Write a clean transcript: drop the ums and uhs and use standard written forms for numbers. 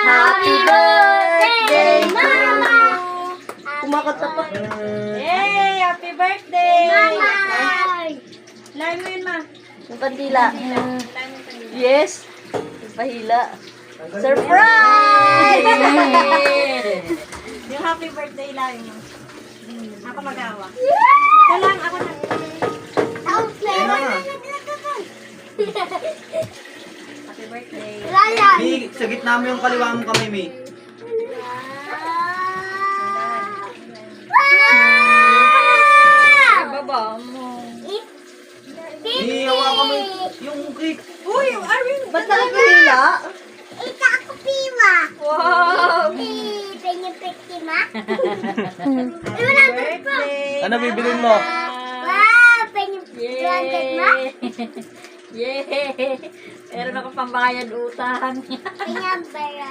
Happy birthday, Mama! Kumakanta pa. Yay! Happy birthday! Mama! Lain mo yun, ma. Yung kandila. Lain mo yung kandila. Yes! Yung pahila. Surprise! Yung happy birthday lain mo. Ako mag-awa. Ito lang, ako na. Happy birthday. Di, sa gitna mo yung kaliwa mong kamay, May. Baba mo. Di, hawakan mo yung cake. Uy, Arwin! Ba't nakapahila? Ito ako piwa. Wow! Penye-pekti ma. Happy birthday! Ano bibilin mo? Wow, penye-pekti ma. Yay! Meron ako pambayad utang. Penye-pekti.